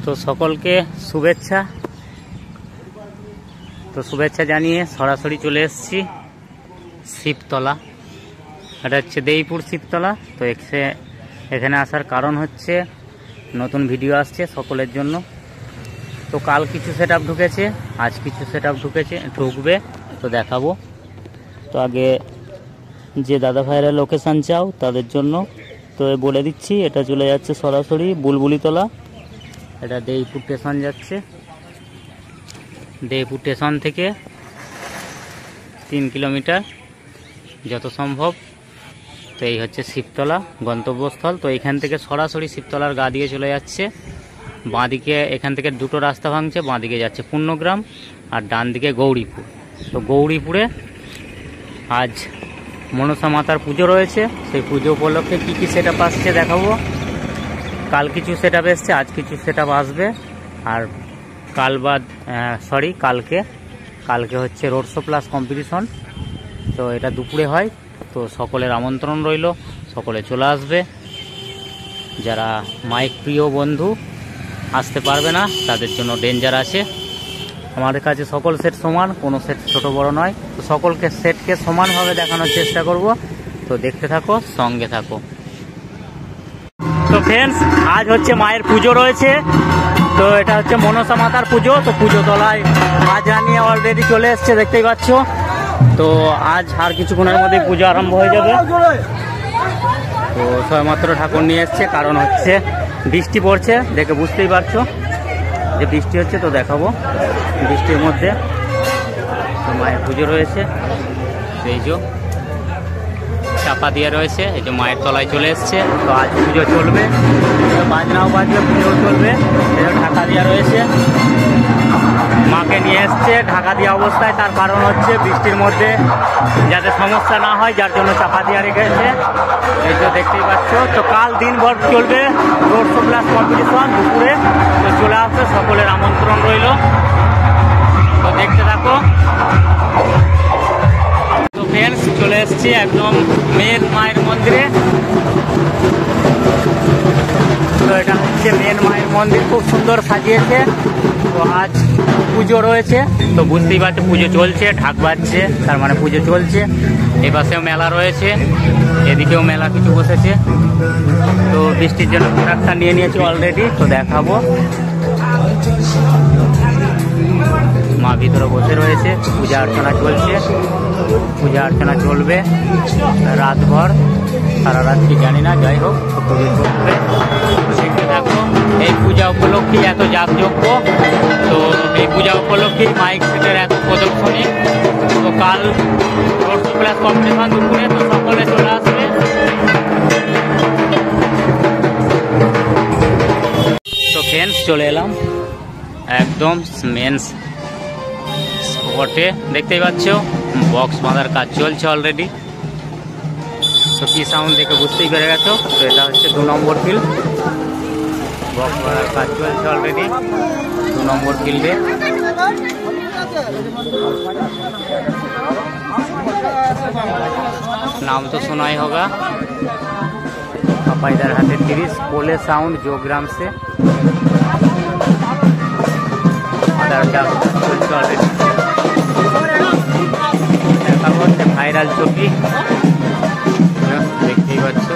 তো সকলকে শুভেচ্ছা। তো শুভেচ্ছা জানিয়ে সরাসরি চলে এসেছি শিবতলা। এটা হচ্ছে দেইপুর শিবতলা। তো এখানে আসার কারণ হচ্ছে নতুন ভিডিও আসছে সকলের জন্য। তো কাল কিছু সেটআপ ঢুকেছে, আজ কিছু সেটআপ ঢুকবে, তো দেখাবো। তো আগে যে দাদা ভাইরা লোকেশান চাও তাদের জন্য তো বলে দিচ্ছি, এটা চলে যাচ্ছে সরাসরি বুলবুলিতলা। এটা দেইপুর স্টেশন যাচ্ছে, দেইপুর স্টেশন থেকে 3 কিলোমিটার যত সম্ভব। তো এই হচ্ছে শিবতলা গন্তব্যস্থল। তো এখান থেকে সরাসরি শিবতলার গা দিয়ে চলে যাচ্ছে। বাঁদিকে এখান থেকে দুটো রাস্তা ভাঙছে, বাঁদিকে যাচ্ছে পূর্ণগ্রাম আর ডান দিকে গৌরীপুর। তো গৌরীপুরে আজ মনসা মাতার পুজো রয়েছে, সেই পুজো উপলক্ষে কী কী সেটআপ আসছে দেখাবো। কাল কিছু সেটআপ এসছে, আজ কিছু সেটআপ আসবে। আর কালকে হচ্ছে রোড শো প্লাস কম্পিটিশন। তো এটা দুপুরে হয়। তো সকলের আমন্ত্রণ রইল, সকলে চলে আসবে। যারা মাইক প্রিয় বন্ধু আসতে পারবে না তাদের জন্য ডেঞ্জার আছে। আমাদের কাছে সকল সেট সমান, কোনো সেট ছোট বড় নয়। তো সকলকে সেটকে সমানভাবে দেখানোর চেষ্টা করব। তো দেখতে থাকো, সঙ্গে থাকো। তো ফ্রেন্ডস, আজ হচ্ছে মায়ের পুজো রয়েছে। তো এটা হচ্ছে মনসা মাতার পুজো। তো পুজো তলায় বাজা নিয়ে অলরেডি চলে এসছে, দেখতেই পাচ্ছ। তো আজ আর কিছুক্ষণের মধ্যে পুজো আরম্ভ হয়ে যাবে। তো সবেমাত্র ঠাকুর নিয়ে এসছে, কারণ হচ্ছে বৃষ্টি পড়ছে, দেখে বুঝতেই পারছো যে বৃষ্টি হচ্ছে। তো দেখাবো বৃষ্টির মধ্যে তো মায়ের পুজো রয়েছে। এই যে চাপা দিয়ে রয়েছে, এই যে মায়ের তলায় চলে এসছে। তো আজ পুজো চলবে, বাজনাও বাজবে, পুজোও চলবে। ঢাকা দেওয়া রয়েছে, মাকে নিয়ে এসছে ঢাকা দেওয়া অবস্থায়। তার কারণ হচ্ছে বৃষ্টির মধ্যে যাতে সমস্যা না হয়, যার জন্য চাপা দিয়ে রেখেছে। এই যে দেখতেই পাচ্ছ। তো কাল দিনভর চলবে রোড শো প্লাস কম্পিটিশন দুপুরে। তো চলে আসবে, সকলের আমন্ত্রণ রইল। তো দেখতে থাকো। তো ফ্রেন্ডস, চলে এসছি একদম মেন মায়ের মন্দিরে। তো এটা হচ্ছে মেন মায়ের মন্দির, খুব সুন্দর সাজিয়েছে। তো আজ পুজো রয়েছে, তো বুঝতেই পারছো পুজো চলছে, ঢাক বাজছে, তার মানে পুজো চলছে। এপাশেও মেলা রয়েছে, এদিকেও মেলা কিছু বসেছে। তো বৃষ্টির জন্য প্রোডাক্টটা নিয়ে নিয়েছি অলরেডি, তো দেখাবো। মা ভিতরে বসে রয়েছে, পূজা অর্চনা চলছে। পূজা অর্চনা চলবে রাতভর, সারা রাত কি জানি না, যাই হোক পুজো চলবে। দেখতে থাকো। এই পূজা উপলক্ষে এত যাগযজ্ঞ, তো এই পূজা উপলক্ষে মাইক সেটের এত প্রদর্শনী। তো কাল রোড শো প্লাস কম্পিটিশন দুপুরে, তো সকলে চলে আসবে। তো ফ্রেন্ডস, চলে এলাম একদম মেন স্পটে। দেখতেই পাচ্ছ বক্স বাঁধার কাজ চলছে অলরেডি। তো কি সাউন্ড দেখে বুঝতেই পেরে গেছো। তো এটা হচ্ছে 2 নম্বর ফিল্ড, বক্স বাঁধার কাজ চলছে অলরেডি 2 নম্বর ফিল্ডে। नाम तो सुना ही होगा, पापा इधर हाथे 30 पोले साउंड जोग्राम से ভাইরাল ছবি দেখতেই পাচ্ছ।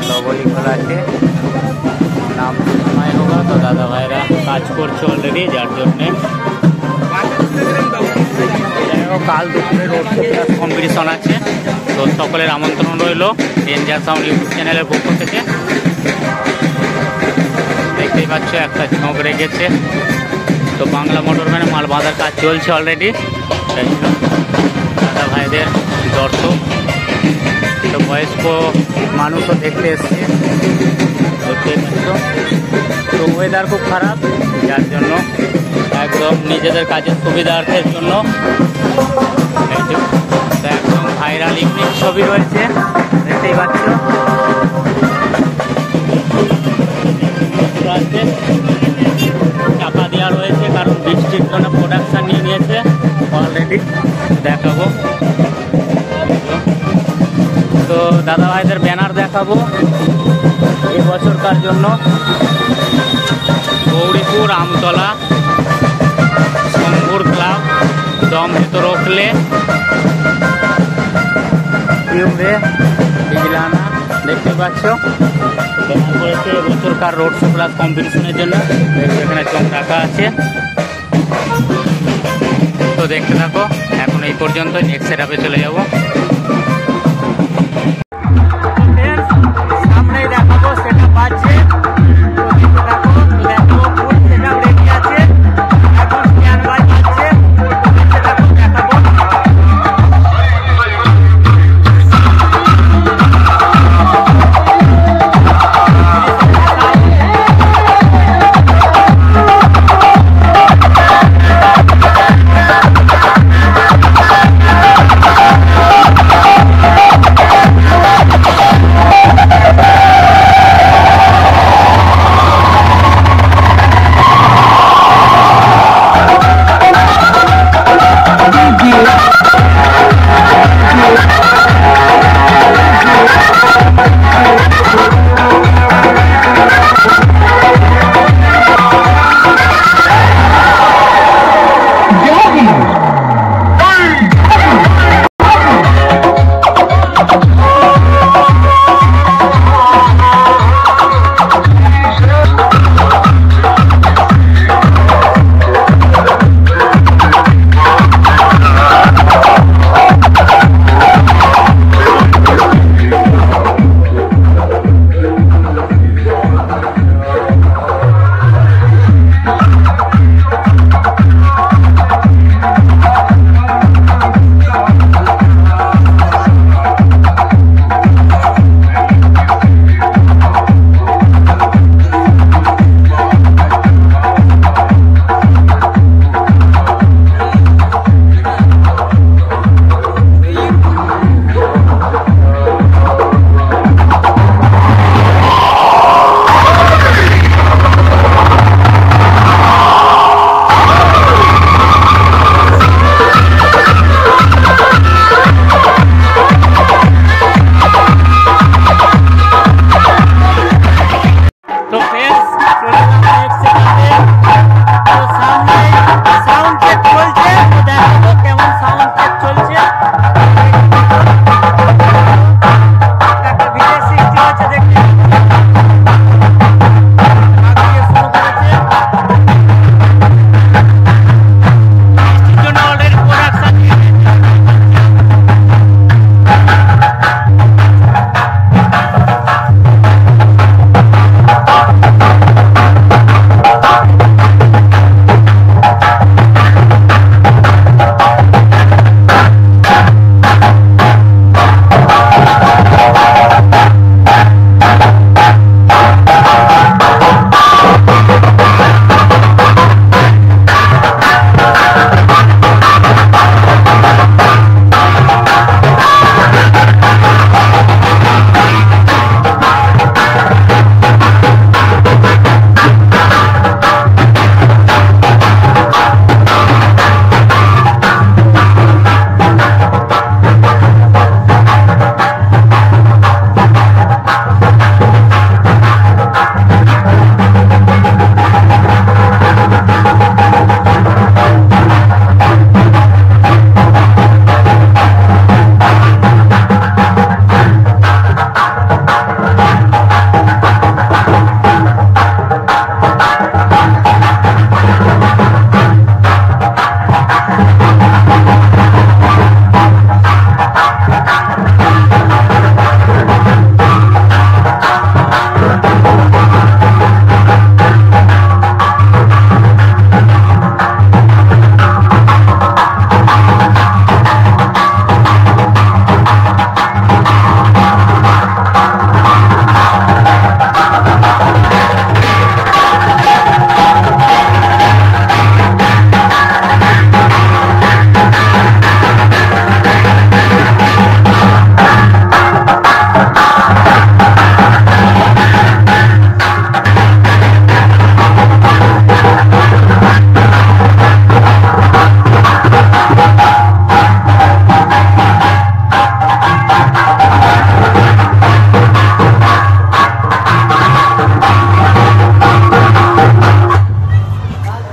লগলি খোলা আছে, নাম সময় হোগা। তো দাদা ভাইরা কাজ করছে অলরেডি, যার জন্যে কাল দুপুরে রোড শো প্লাস কম্পিটিশন আছে। তো সকলের আমন্ত্রণ রইল ডেঞ্জার সাউন্ড ইউটিউব চ্যানেলের পক্ষ থেকে। দেখতেই পাচ্ছ একটা ঝোঁক রেখেছে। তো বাংলা মোটর ভ্যানে মাল বাঁধার কাজ চলছে অলরেডি। দাদা ভাইদের দর্শক, তো বয়স্ক মানুষও দেখতে এসছে, দেখতেই পাচ্ছ। তো ওয়েদার খুব খারাপ, যার জন্য একদম নিজেদের কাজের সুবিধার্থের জন্য একদম ভাইরাল ইউনিক ছবি রয়েছে, দেখতেই পাচ্ছ। চাপা দেওয়া রয়েছে, কারণ বৃষ্টির জন্য প্রোডাকশান নিয়ে নিয়েছে অলরেডি, দেখাবো। তো দাদা ভাইদের ব্যানার দেখা দেখাবো এবছরকার জন্য গৌরীপুর আমতলা শম্ভুর ক্লাব দম ভেতর রখলে বিজলানা দেখতে পাচ্ছ দেখা করেছে এবছরকার রোড শো প্লাস কম্পিটিশনের জন্য। এখানে চোখ রাখা আছে, তো দেখতে থাকো। এখন এই পর্যন্ত, নেক্সট সেট আপে চলে যাবো। সামনেই দেখাবো সেট আপ আছে,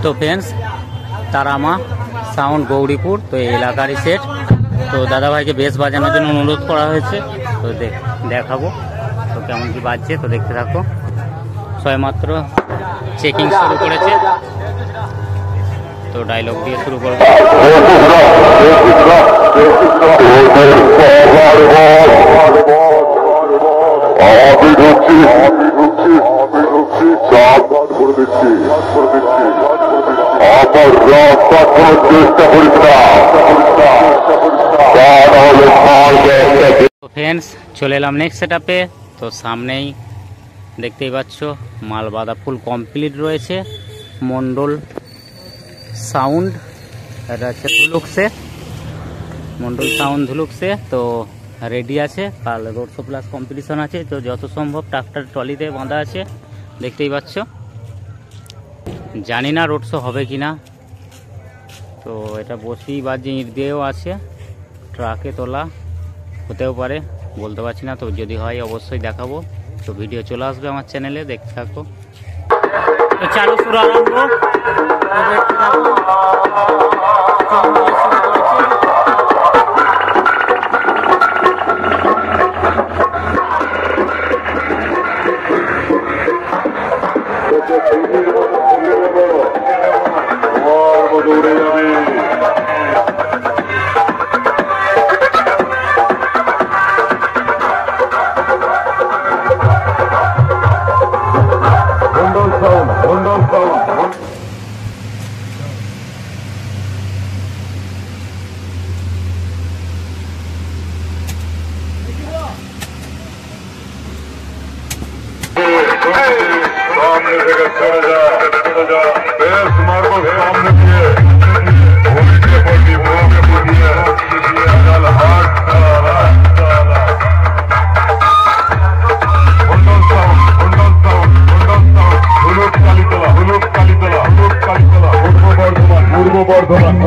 তো ফ্রেন্ডস, তারামা সাউন্ড গৌরীপুর, তো এই এলাকারই সেট। তো দাদাভাইকে বেশ বাজানোর জন্য অনুরোধ করা হয়েছে, তো দেখাবো তো কেমন কি বাজছে, তো দেখতে থাকো। সবেমাত্র চেকিং শুরু করেছে, তো ডায়লগ দিয়ে শুরু করবো। ফ্রেন্ডস, চলে এলাম নেক্সট সেটআপে। তো সামনেই দেখতেই পাচ্ছ মাল বাঁধা ফুল কমপ্লিট রয়েছে। মন্ডল সাউন্ড, এটা হচ্ছে ধুলুকসে, মন্ডল সাউন্ড ধুলুকসে। তো রেডি আছে, কাল রোড শো প্লাস কম্পিটিশন আছে, তো যত সম্ভব ট্রাক্টর ট্রলিতে বাঁধা আছে, দেখতেই পাচ্ছ। জানি না রোড শো হবে কি না, তো এটা বসেই বাজে, ইট দিয়েও আছে, ট্রাকে তোলা হতেও পারে, বলতে পারছি না। তো যদি হয় অবশ্যই দেখাবো, তো ভিডিও চলে আসবে আমার চ্যানেলে, দেখতে থাকো। তো চালু শুরু আরম্ভ, দেখতে থাকো। सामने से चले जा बेस मार्बल सामने दिए होली के पट्टी मुंह के बुनिया चल हाथ डाला हुंडल साउंड हुलुक कालीतला पूर्व बर्धमान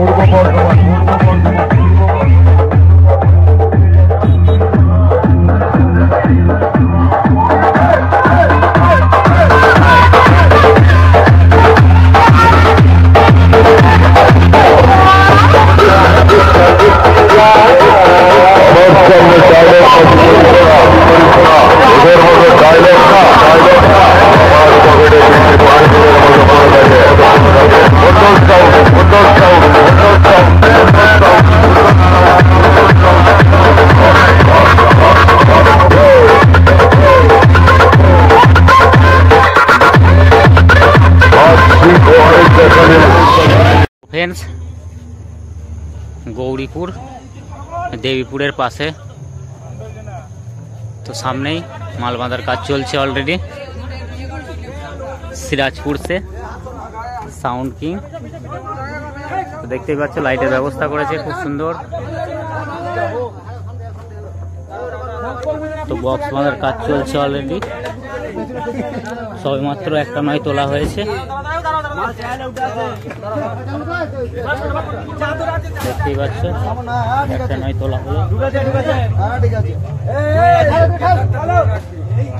ফ্রেন্ডস, গৌরীপুর দেবীপুরের পাশে, তো সামনেই মাল বাঁধার কাজ চলছে অলরেডি। সিরাজপুর সে সাউন্ড কিং, তো দেখতেই পাচ্ছ লাইটের ব্যবস্থা করেছে খুব সুন্দর। তো বক্স বাঁধার কাজ চলছে অলরেডি, সবেমাত্র একটা নয় তোলা হয়েছে, দেখতেই পাচ্ছ একটা নয় তোলা হলো।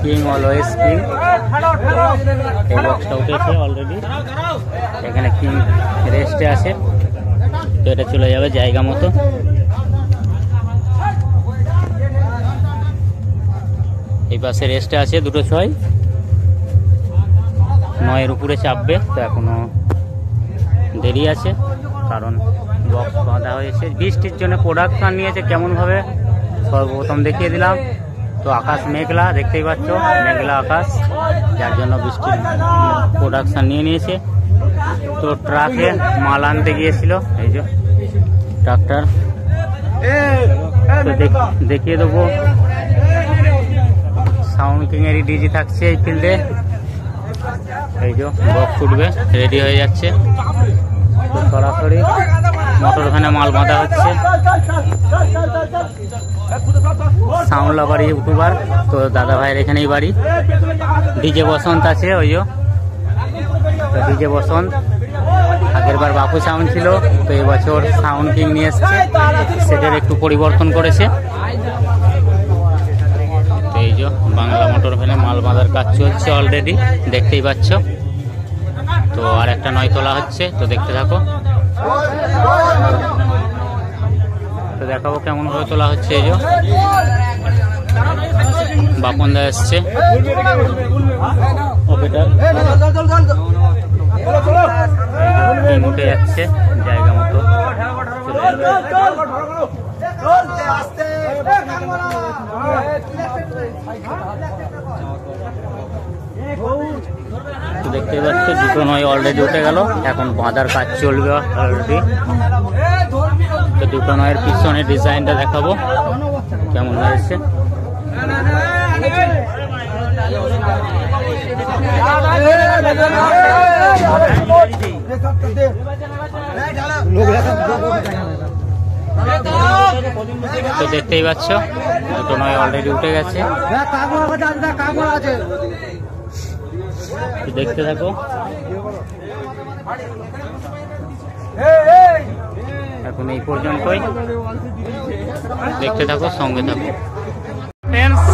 কিং অলওয়েজ কিং, এই বক্সটা উঠেছে অলরেডি, এখানে কিং রেস্টে আছে, তো এটা চলে যাবে জায়গা মতো। এই পাশে রেস্টে আছে দুটো 6, 9-এর উপরে চাপবে, তো এখনো দেরি আছে, কারণ বক্স বাঁধা হয়েছে। বৃষ্টির জন্য প্রোডাকশন নিয়েছে কেমনভাবে সর্বপ্রথম দেখিয়ে দিলাম। তো আকাশ মেঘলা, দেখতেই পাচ্ছ মেঘলা আকাশ, যার জন্য বৃষ্টির প্রোডাকশন নিয়েছে। তো ট্রাকে মাল আনতে গিয়েছিল, এই যে ট্রাক্টর, তো দেখিয়ে দেবো। সাউন্ড কিং এরই ডিজি থাকছে এই ফিল্ডে, এই যে বক্স উঠবে, রেডি হয়ে যাচ্ছে। তো সরাসরি মোটর ভ্যানে মাল বাঁধা হচ্ছে। সাউন্ড লাভার ইউটিউবার, তো দাদা ভাইয়ের এখানেই বাড়ি। ডিজে বসন্ত আছে, ওই তো ডিজে বসন্ত, আগের বার বাপু সাউন্ড ছিল, তো এবছর সাউন্ড কিং নিয়ে এসছে, সেটার একটু পরিবর্তন করেছে। তো এই যে বাংলা মোটর ভ্যানে মাল বাঁধার কাজ চলছে অলরেডি, দেখতেই পাচ্ছ। তো তো আর একটা নয় তোলা হচ্ছে, তো দেখতে থাকো। তো দেখাবো কেমন ভাবে তোলা হচ্ছে। এই যে বাপন দা এসছে, উঠে যাচ্ছে জায়গা মতো দেখতে পাচ্ছ। দুটো নয় অলরেডি উঠে গেল, এখন বাঁধার কাজ চলবে অলরেডি। তো দুটো নয়ের পিছনে ডিজাইনটা দেখাবো কেমন হয়েছে। তো দেখতেই পাচ্ছ দুটো নয় অলরেডি উঠে গেছে, দেখতে থাকো। এখন এই পর্যন্তই, দেখতে থাকো, সঙ্গে থাকো।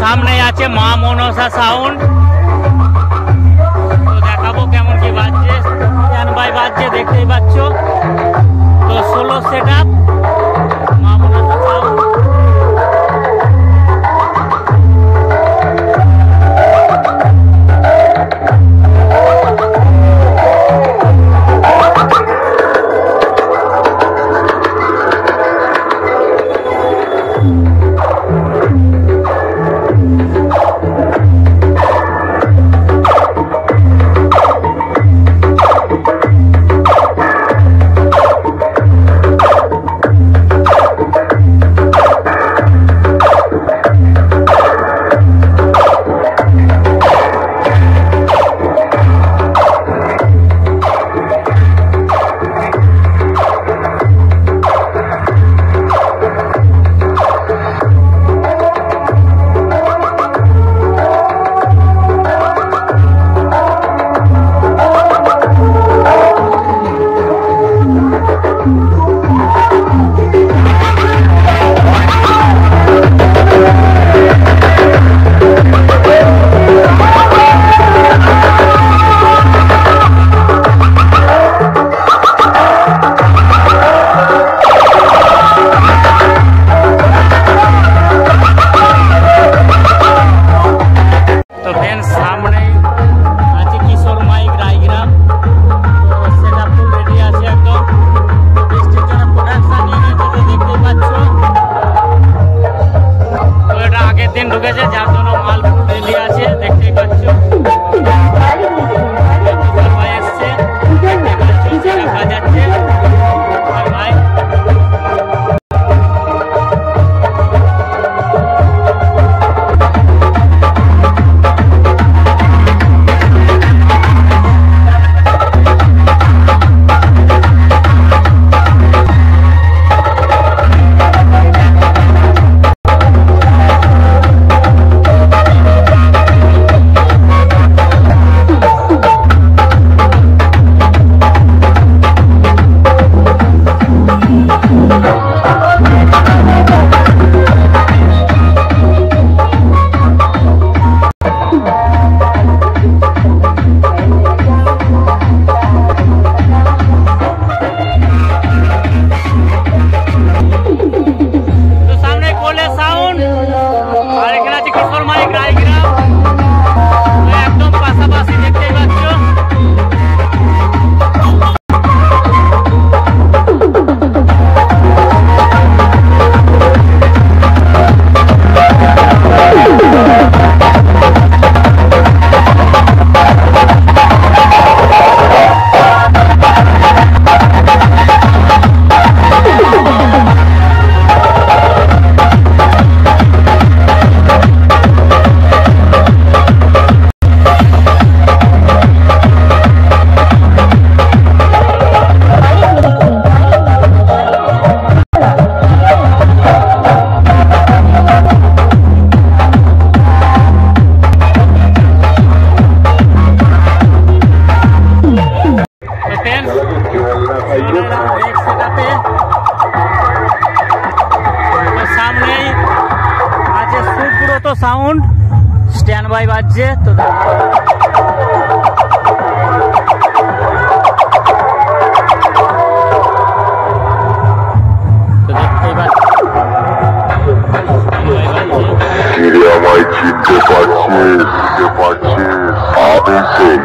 সামনে আছে মা মনসা সাউন্ড, তো দেখাবো কেমন কি বাজছে। স্ট্যান্ড বাই বাজছে দেখতেই পাচ্ছ। তো 16 set up Ma Manasa sound. Sound stand by বাজছে। তো কিরে আমায় চিনতে পারছিস? আমি সেই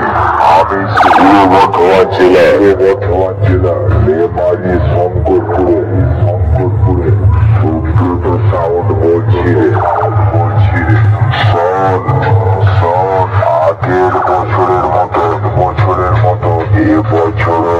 পূর্ব বর্ধমান জেলা মেমারি শঙ্করপুরে সুব্রত সাউন্ড বলছি রে। শোন আগের বছরের মতো এবছরও